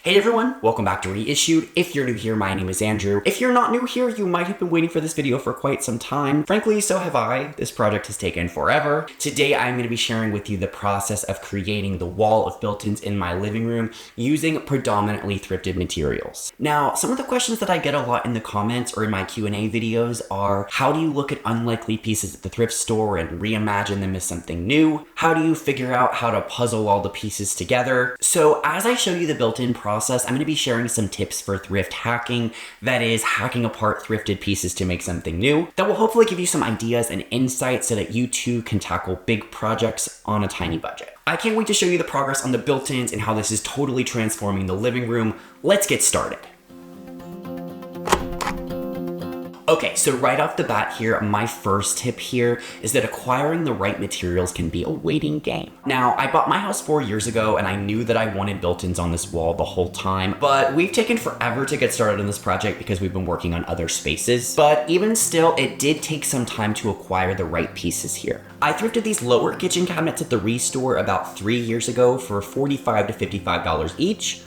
Hey everyone, welcome back to Reissued. If you're new here, my name is Andrew. If you're not new here, you might have been waiting for this video for quite some time. Frankly, so have I. This project has taken forever. Today, I'm going to be sharing with you the process of creating the wall of built-ins in my living room using predominantly thrifted materials. Now, some of the questions that I get a lot in the comments or in my Q&A videos are, how do you look at unlikely pieces at the thrift store and reimagine them as something new? How do you figure out how to puzzle all the pieces together? So as I show you the built-in process, I'm going to be sharing some tips for thrift hacking, that is, hacking apart thrifted pieces to make something new, that will hopefully give you some ideas and insights so that you too can tackle big projects on a tiny budget. I can't wait to show you the progress on the built-ins and how this is totally transforming the living room. Let's get started. Okay, so right off the bat here, my first tip here is that acquiring the right materials can be a waiting game. Now, I bought my house 4 years ago and I knew that I wanted built-ins on this wall the whole time, but we've taken forever to get started on this project because we've been working on other spaces. But even still, it did take some time to acquire the right pieces here. I thrifted these lower kitchen cabinets at the Reece store about 3 years ago for $45 to $55 each,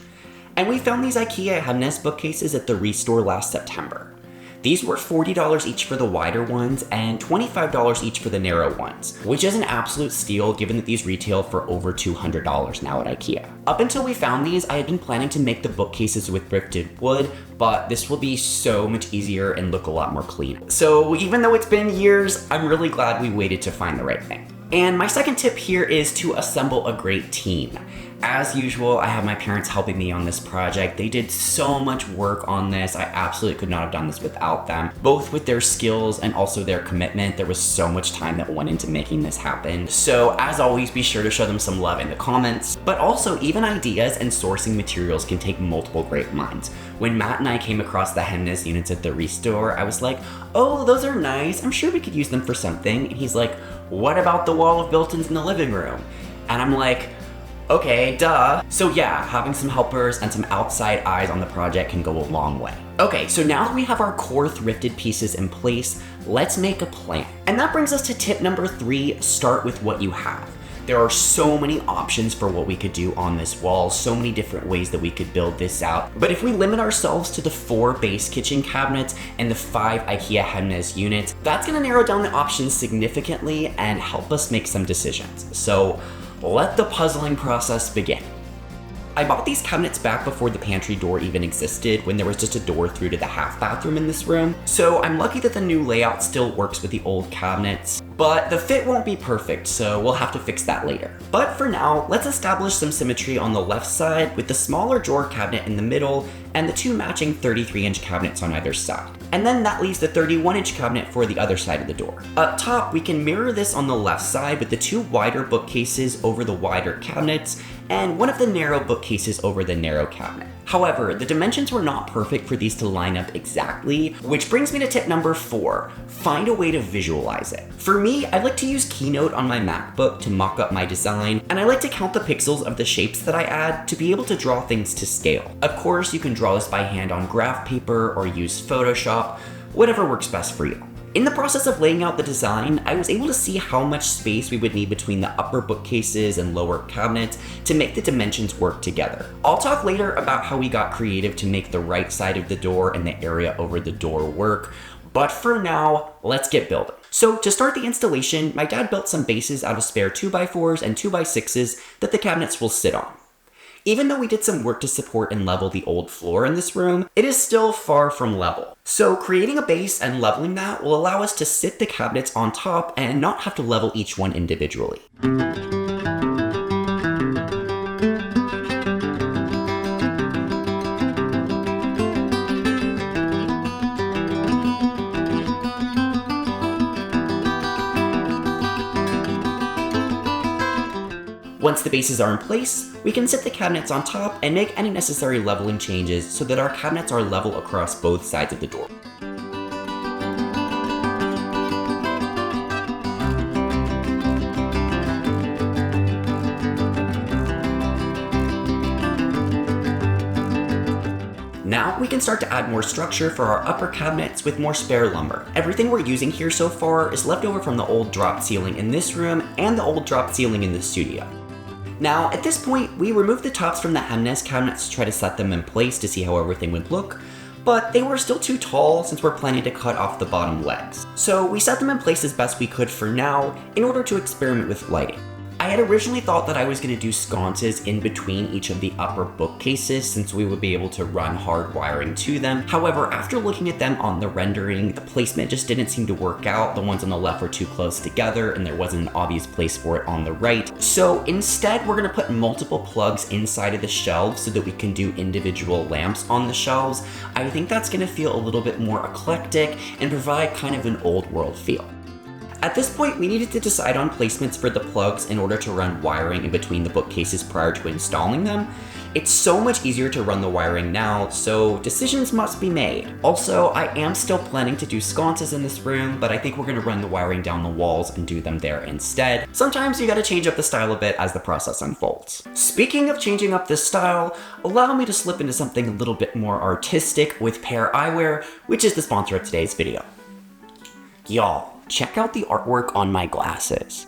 and we found these IKEA Hemnes bookcases at the Reece store last September. These were $40 each for the wider ones and $25 each for the narrow ones, which is an absolute steal given that these retail for over $200 now at IKEA. Up until we found these, I had been planning to make the bookcases with thrifted wood, but this will be so much easier and look a lot more clean. So even though it's been years, I'm really glad we waited to find the right thing. And my second tip here is to assemble a great team. As usual, I have my parents helping me on this project. They did so much work on this. I absolutely could not have done this without them, both with their skills and also their commitment. There was so much time that went into making this happen. So as always, be sure to show them some love in the comments, but also even ideas and sourcing materials can take multiple great minds. When Matt and I came across the Hemnes units at the Reece store, I was like, oh, those are nice. I'm sure we could use them for something. And he's like, what about the wall of built-ins in the living room? And I'm like, okay, duh. So yeah, having some helpers and some outside eyes on the project can go a long way. Okay, so now that we have our core thrifted pieces in place, let's make a plan. And that brings us to tip number 3, start with what you have. There are so many options for what we could do on this wall, so many different ways that we could build this out. But if we limit ourselves to the 4 base kitchen cabinets and the 5 IKEA Hemnes units, that's gonna narrow down the options significantly and help us make some decisions. So let the puzzling process begin. I bought these cabinets back before the pantry door even existed, when there was just a door through to the half bathroom in this room. So I'm lucky that the new layout still works with the old cabinets, but the fit won't be perfect, so we'll have to fix that later. But for now, let's establish some symmetry on the left side with the smaller drawer cabinet in the middle and the 2 matching 33-inch cabinets on either side. And then that leaves the 31-inch cabinet for the other side of the door. Up top, we can mirror this on the left side with the 2 wider bookcases over the wider cabinets and one of the narrow bookcases over the narrow cabinet. However, the dimensions were not perfect for these to line up exactly, which brings me to tip number 4, find a way to visualize it. For me, I like to use Keynote on my MacBook to mock up my design, and I like to count the pixels of the shapes that I add to be able to draw things to scale. Of course, you can draw this by hand on graph paper or use Photoshop, whatever works best for you. In the process of laying out the design, I was able to see how much space we would need between the upper bookcases and lower cabinets to make the dimensions work together. I'll talk later about how we got creative to make the right side of the door and the area over the door work, but for now, let's get building. So to start the installation, my dad built some bases out of spare 2x4s and 2x6s that the cabinets will sit on. Even though we did some work to support and level the old floor in this room, it is still far from level. So creating a base and leveling that will allow us to sit the cabinets on top and not have to level each one individually. Once the bases are in place, we can sit the cabinets on top and make any necessary leveling changes so that our cabinets are level across both sides of the door. Now we can start to add more structure for our upper cabinets with more spare lumber. Everything we're using here so far is left over from the old drop ceiling in this room and the old drop ceiling in the studio. Now, at this point, we removed the tops from the Hemnes cabinets to try to set them in place to see how everything would look, but they were still too tall since we're planning to cut off the bottom legs. So we set them in place as best we could for now in order to experiment with lighting. I had originally thought that I was going to do sconces in between each of the upper bookcases since we would be able to run hard wiring to them. However, after looking at them on the rendering, the placement just didn't seem to work out. The ones on the left were too close together and there wasn't an obvious place for it on the right. So instead, we're going to put multiple plugs inside of the shelves so that we can do individual lamps on the shelves. I think that's going to feel a little bit more eclectic and provide kind of an old world feel. At this point, we needed to decide on placements for the plugs in order to run wiring in between the bookcases prior to installing them. It's so much easier to run the wiring now, so decisions must be made. Also, I am still planning to do sconces in this room, but I think we're going to run the wiring down the walls and do them there instead. Sometimes you gotta change up the style a bit as the process unfolds. Speaking of changing up the style, allow me to slip into something a little bit more artistic with Pair Eyewear, which is the sponsor of today's video. Y'all, check out the artwork on my glasses.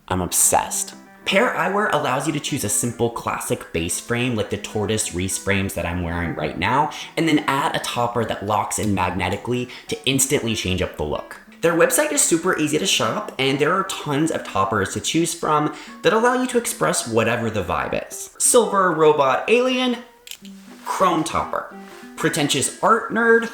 I'm obsessed. Pair Eyewear allows you to choose a simple classic base frame like the tortoise Reece frames that I'm wearing right now, and then add a topper that locks in magnetically to instantly change up the look. Their website is super easy to shop, and there are tons of toppers to choose from that allow you to express whatever the vibe is. Silver robot alien, chrome topper. Pretentious art nerd,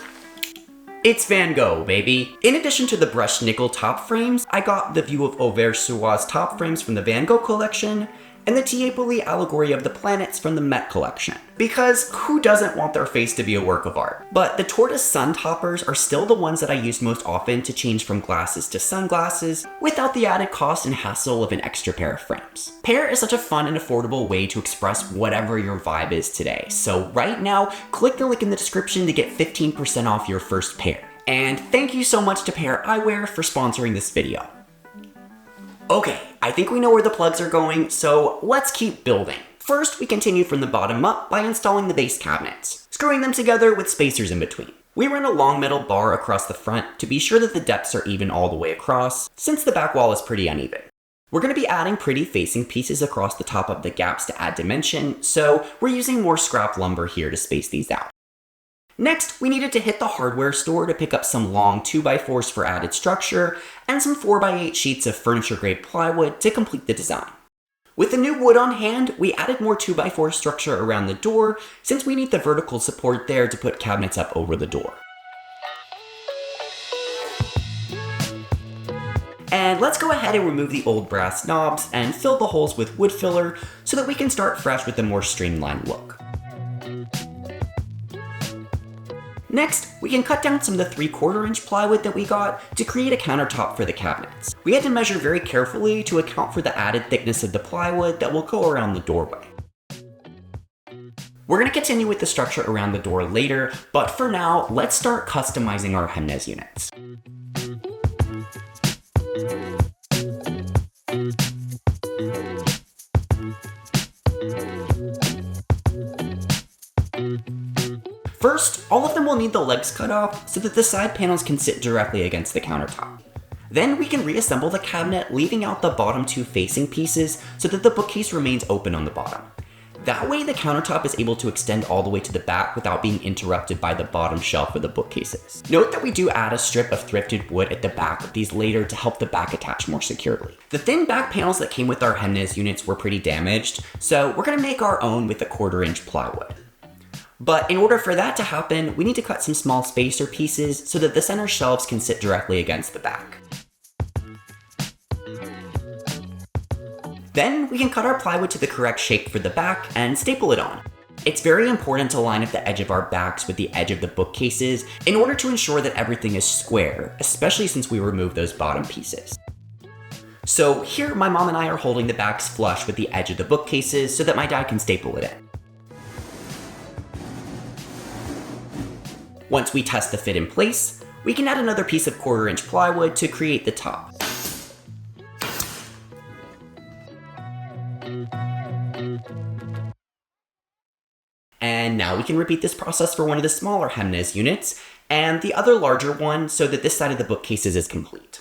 it's Van Gogh, baby. In addition to the brushed nickel top frames, I got the View of REISSUED top frames from the Van Gogh collection, and the Tiepoli Allegory of the Planets from the Met collection. Because who doesn't want their face to be a work of art? But the tortoise sun toppers are still the ones that I use most often to change from glasses to sunglasses without the added cost and hassle of an extra pair of frames. Pair is such a fun and affordable way to express whatever your vibe is today. So right now, click the link in the description to get 15% off your first pair. And thank you so much to Pair Eyewear for sponsoring this video. Okay, I think we know where the plugs are going, so let's keep building. First, we continue from the bottom up by installing the base cabinets, screwing them together with spacers in between. We run a long metal bar across the front to be sure that the depths are even all the way across, since the back wall is pretty uneven. We're going to be adding pretty facing pieces across the top of the gaps to add dimension, so we're using more scrap lumber here to space these out. Next, we needed to hit the hardware store to pick up some long 2x4s for added structure, and some 4x8 sheets of furniture-grade plywood to complete the design. With the new wood on hand, we added more 2x4 structure around the door, since we need the vertical support there to put cabinets up over the door. And let's go ahead and remove the old brass knobs and fill the holes with wood filler so that we can start fresh with a more streamlined look. Next, we can cut down some of the 3/4 inch plywood that we got to create a countertop for the cabinets. We had to measure very carefully to account for the added thickness of the plywood that will go around the doorway. We're going to continue with the structure around the door later, but for now, let's start customizing our Hemnes units. First, all of them will need the legs cut off so that the side panels can sit directly against the countertop. Then we can reassemble the cabinet, leaving out the bottom two facing pieces so that the bookcase remains open on the bottom. That way the countertop is able to extend all the way to the back without being interrupted by the bottom shelf of the bookcases. Note that we do add a strip of thrifted wood at the back of these later to help the back attach more securely. The thin back panels that came with our Hemnes units were pretty damaged, so we're going to make our own with a 1/4 inch plywood. But in order for that to happen, we need to cut some small spacer pieces so that the center shelves can sit directly against the back. Then we can cut our plywood to the correct shape for the back and staple it on. It's very important to line up the edge of our backs with the edge of the bookcases in order to ensure that everything is square, especially since we removed those bottom pieces. So here my mom and I are holding the backs flush with the edge of the bookcases so that my dad can staple it in. Once we test the fit in place, we can add another piece of 1/4 inch plywood to create the top. And now we can repeat this process for one of the smaller Hemnes units and the other larger one so that this side of the bookcases is complete.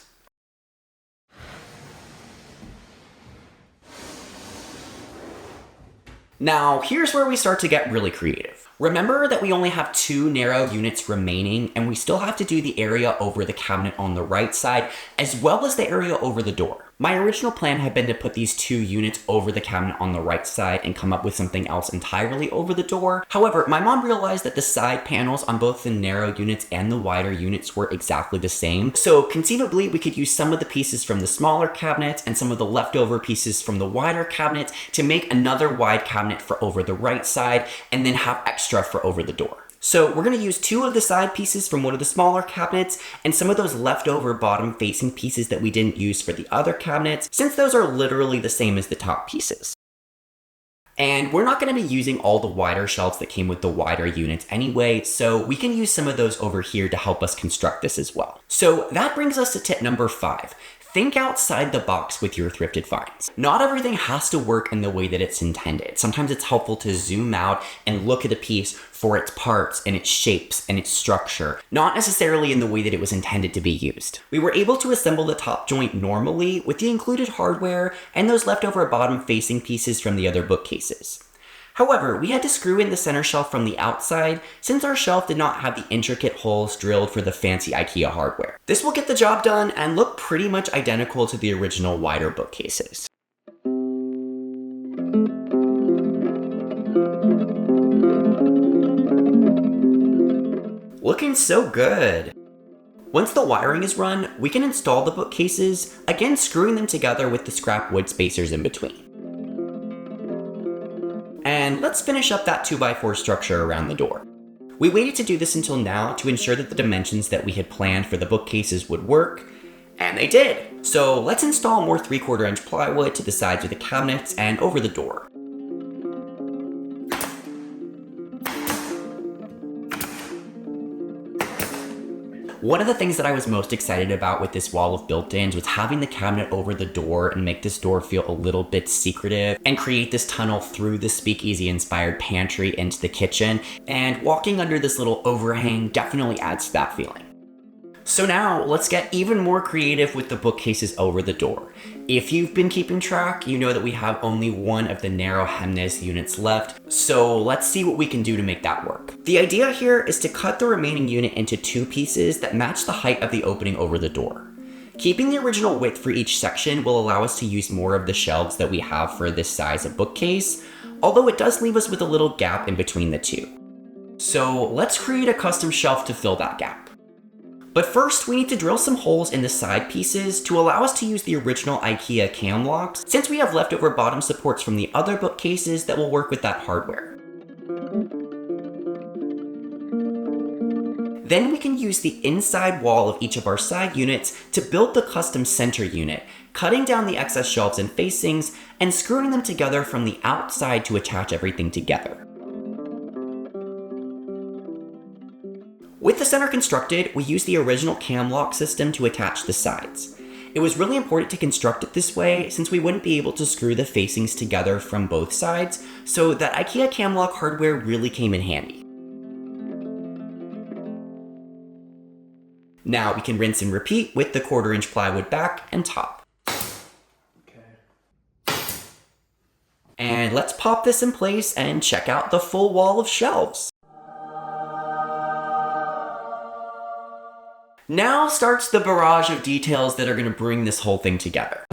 Now, here's where we start to get really creative. Remember that we only have 2 narrow units remaining, and we still have to do the area over the cabinet on the right side, as well as the area over the door. My original plan had been to put these 2 units over the cabinet on the right side and come up with something else entirely over the door. However, my mom realized that the side panels on both the narrow units and the wider units were exactly the same. So conceivably, we could use some of the pieces from the smaller cabinet and some of the leftover pieces from the wider cabinet to make another wide cabinet for over the right side, and then have extra for over the door. So we're going to use 2 of the side pieces from one of the smaller cabinets and some of those leftover bottom facing pieces that we didn't use for the other cabinets, since those are literally the same as the top pieces. And we're not going to be using all the wider shelves that came with the wider units anyway, so we can use some of those over here to help us construct this as well. So that brings us to tip number 5. Think outside the box with your thrifted finds. Not everything has to work in the way that it's intended. Sometimes it's helpful to zoom out and look at a piece for its parts and its shapes and its structure, not necessarily in the way that it was intended to be used. We were able to assemble the top joint normally with the included hardware and those leftover bottom facing pieces from the other bookcases. However, we had to screw in the center shelf from the outside since our shelf did not have the intricate holes drilled for the fancy IKEA hardware. This will get the job done and look pretty much identical to the original wider bookcases. Looking so good! Once the wiring is run, we can install the bookcases, again screwing them together with the scrap wood spacers in between. And let's finish up that 2x4 structure around the door. We waited to do this until now to ensure that the dimensions that we had planned for the bookcases would work, and they did. So let's install more 3/4 inch plywood to the sides of the cabinets and over the door. One of the things that I was most excited about with this wall of built-ins was having the cabinet over the door and make this door feel a little bit secretive and create this tunnel through the speakeasy-inspired pantry into the kitchen, and walking under this little overhang definitely adds to that feeling. So now let's get even more creative with the bookcases over the door. If you've been keeping track, you know that we have only one of the narrow Hemnes units left, so let's see what we can do to make that work. The idea here is to cut the remaining unit into 2 pieces that match the height of the opening over the door. Keeping the original width for each section will allow us to use more of the shelves that we have for this size of bookcase, although it does leave us with a little gap in between the 2. So let's create a custom shelf to fill that gap. But first, we need to drill some holes in the side pieces to allow us to use the original IKEA cam locks, since we have leftover bottom supports from the other bookcases that will work with that hardware. Then we can use the inside wall of each of our side units to build the custom center unit, cutting down the excess shelves and facings and screwing them together from the outside to attach everything together. With the center constructed, we used the original cam lock system to attach the sides. It was really important to construct it this way since we wouldn't be able to screw the facings together from both sides, so that IKEA cam lock hardware really came in handy. Now we can rinse and repeat with the 1/4 inch plywood back and top. And let's pop this in place and check out the full wall of shelves. Now starts the barrage of details that are going to bring this whole thing together.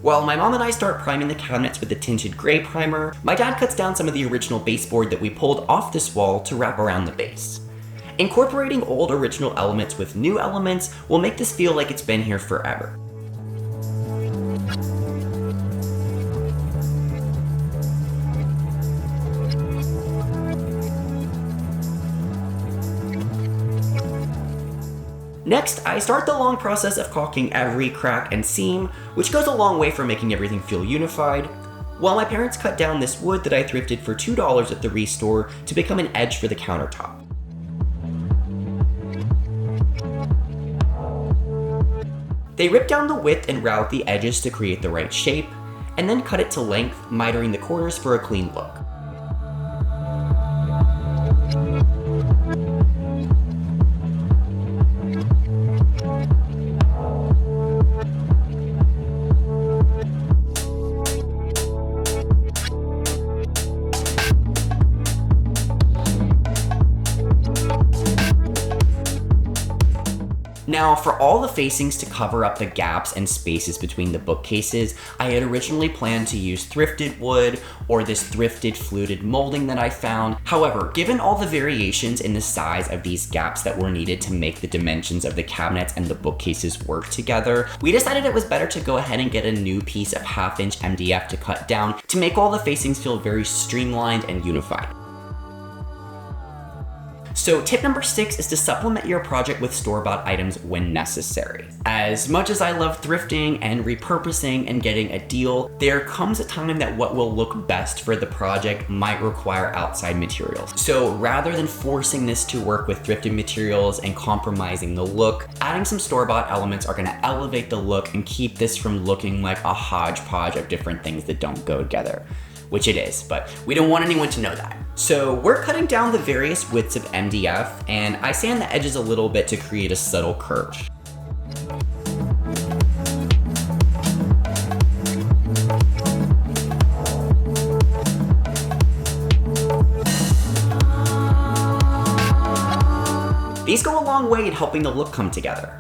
While my mom and I start priming the cabinets with the tinted gray primer, my dad cuts down some of the original baseboard that we pulled off this wall to wrap around the base. Incorporating old original elements with new elements will make this feel like it's been here forever. Next, I start the long process of caulking every crack and seam, which goes a long way for making everything feel unified, while my parents cut down this wood that I thrifted for $2 at the Reece store to become an edge for the countertop. They ripped down the width and routed the edges to create the right shape, and then cut it to length, mitering the corners for a clean look. Now, for all the facings to cover up the gaps and spaces between the bookcases, I had originally planned to use thrifted wood or this thrifted fluted molding that I found. However, given all the variations in the size of these gaps that were needed to make the dimensions of the cabinets and the bookcases work together, we decided it was better to go ahead and get a new piece of 1/2" MDF to cut down to make all the facings feel very streamlined and unified. So tip number 6 is to supplement your project with store-bought items when necessary. As much as I love thrifting and repurposing and getting a deal, there comes a time that what will look best for the project might require outside materials. So rather than forcing this to work with thrifted materials and compromising the look, adding some store-bought elements are gonna elevate the look and keep this from looking like a hodgepodge of different things that don't go together. Which it is, but we don't want anyone to know that. So we're cutting down the various widths of MDF, and I sand the edges a little bit to create a subtle curve. These go a long way in helping the look come together.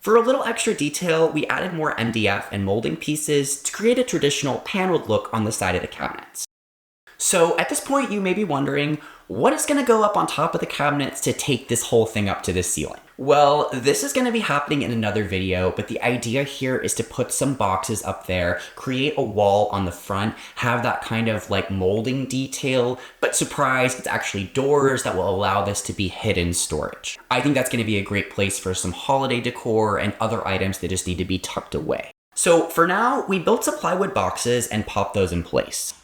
For a little extra detail, we added more MDF and molding pieces to create a traditional paneled look on the side of the cabinets. So at this point, you may be wondering, what is gonna go up on top of the cabinets to take this whole thing up to the ceiling? Well, this is gonna be happening in another video, but the idea here is to put some boxes up there, create a wall on the front, have that kind of like molding detail, but surprise, it's actually doors that will allow this to be hidden storage. I think that's gonna be a great place for some holiday decor and other items that just need to be tucked away. So for now, we built some plywood boxes and popped those in place.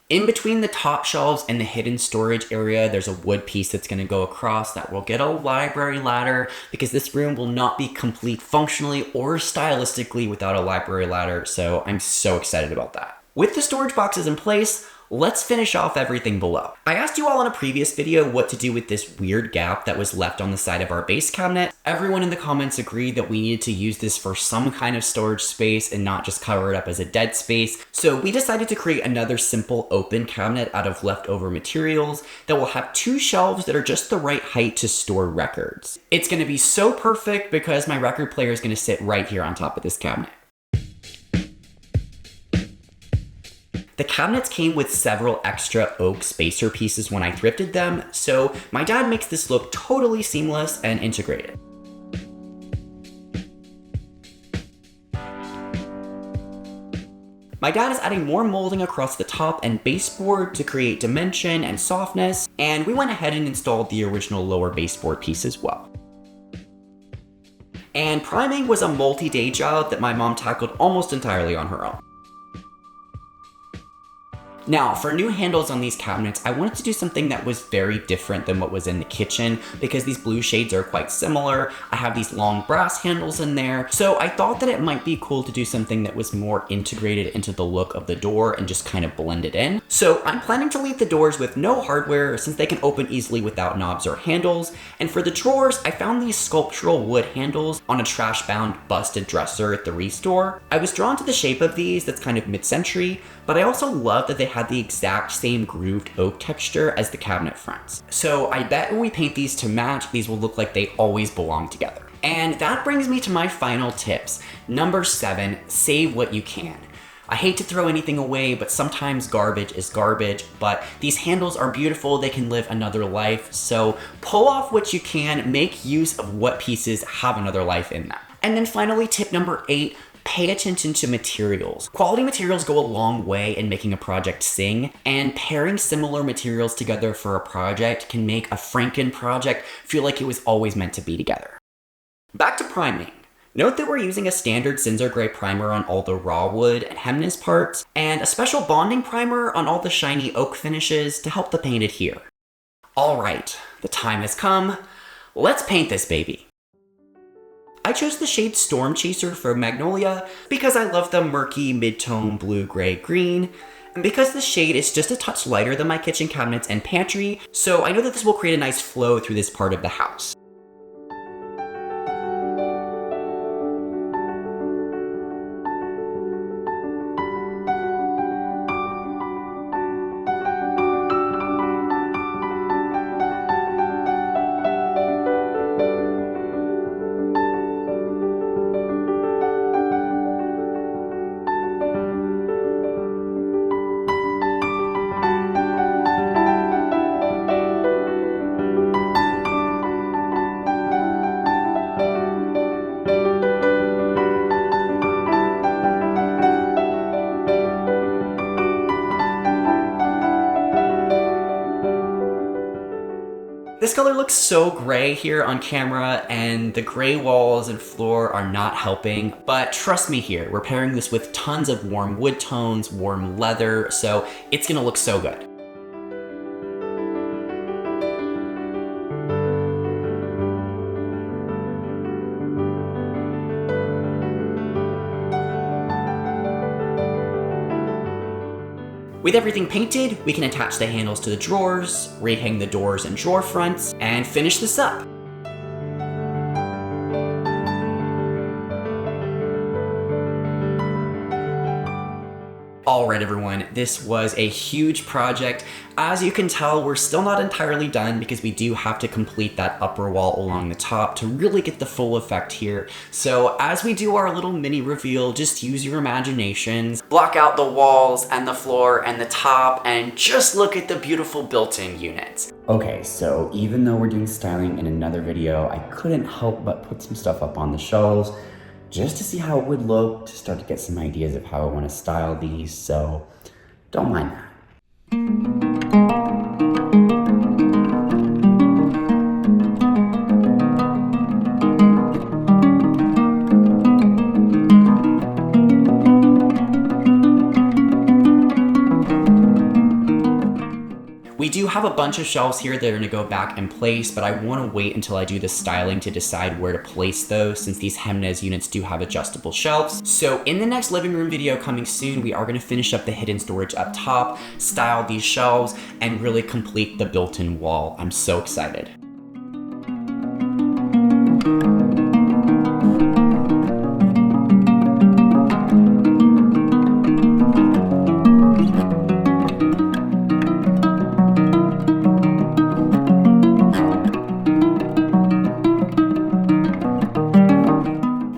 In between the top shelves and the hidden storage area, there's a wood piece that's gonna go across that will get a library ladder because this room will not be complete functionally or stylistically without a library ladder, so I'm so excited about that. With the storage boxes in place, let's finish off everything below. I asked you all in a previous video what to do with this weird gap that was left on the side of our base cabinet. Everyone in the comments agreed that we needed to use this for some kind of storage space and not just cover it up as a dead space. So we decided to create another simple open cabinet out of leftover materials that will have 2 shelves that are just the right height to store records. It's gonna be so perfect because my record player is gonna sit right here on top of this cabinet. The cabinets came with several extra oak spacer pieces when I thrifted them, so my dad makes this look totally seamless and integrated. My dad is adding more molding across the top and baseboard to create dimension and softness, and we went ahead and installed the original lower baseboard piece as well. And priming was a multi-day job that my mom tackled almost entirely on her own. Now, for new handles on these cabinets, I wanted to do something that was very different than what was in the kitchen because these blue shades are quite similar. I have these long brass handles in there, so I thought that it might be cool to do something that was more integrated into the look of the door and just kind of blend it in. So I'm planning to leave the doors with no hardware since they can open easily without knobs or handles. And for the drawers, I found these sculptural wood handles on a trash-bound busted dresser at the Reece store. I was drawn to the shape of these that's kind of mid-century, but I also love that they had the exact same grooved oak texture as the cabinet fronts. So I bet when we paint these to match, these will look like they always belong together. And that brings me to my final tips. Number 7, save what you can. I hate to throw anything away, but sometimes garbage is garbage, but these handles are beautiful, they can live another life, so pull off what you can, make use of what pieces have another life in them. And then finally, tip number 8, pay attention to materials. Quality materials go a long way in making a project sing, and pairing similar materials together for a project can make a Franken project feel like it was always meant to be together. Back to priming. Note that we're using a standard Cinzer Gray primer on all the raw wood and Hemnes parts, and a special bonding primer on all the shiny oak finishes to help the paint adhere. All right, the time has come. Let's paint this baby. I chose the shade Storm Chaser for Magnolia because I love the murky mid-tone blue-gray-green, and because the shade is just a touch lighter than my kitchen cabinets and pantry, so I know that this will create a nice flow through this part of the house. This color looks so gray here on camera, and the gray walls and floor are not helping, but trust me here, we're pairing this with tons of warm wood tones, warm leather, so it's gonna look so good. With everything painted, we can attach the handles to the drawers, rehang the doors and drawer fronts, and finish this up. Alright everyone, this was a huge project. As you can tell, we're still not entirely done because we do have to complete that upper wall along the top to really get the full effect here. So as we do our little mini reveal, just use your imaginations. Block out the walls and the floor and the top and just look at the beautiful built-in units. Okay, so even though we're doing styling in another video, I couldn't help but put some stuff up on the shelves just to see how it would look, to start to get some ideas of how I want to style these, so don't mind that. We do have a bunch of shelves here that are gonna go back in place, but I wanna wait until I do the styling to decide where to place those, since these Hemnes units do have adjustable shelves. So in the next living room video coming soon, we are gonna finish up the hidden storage up top, style these shelves, and really complete the built-in wall. I'm so excited.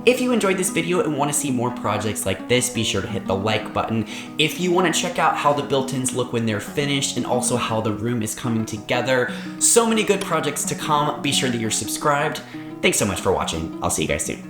If you enjoyed this video and want to see more projects like this, be sure to hit the like button. If you want to check out how the built-ins look when they're finished and also how the room is coming together, so many good projects to come, be sure that you're subscribed. Thanks so much for watching. I'll see you guys soon.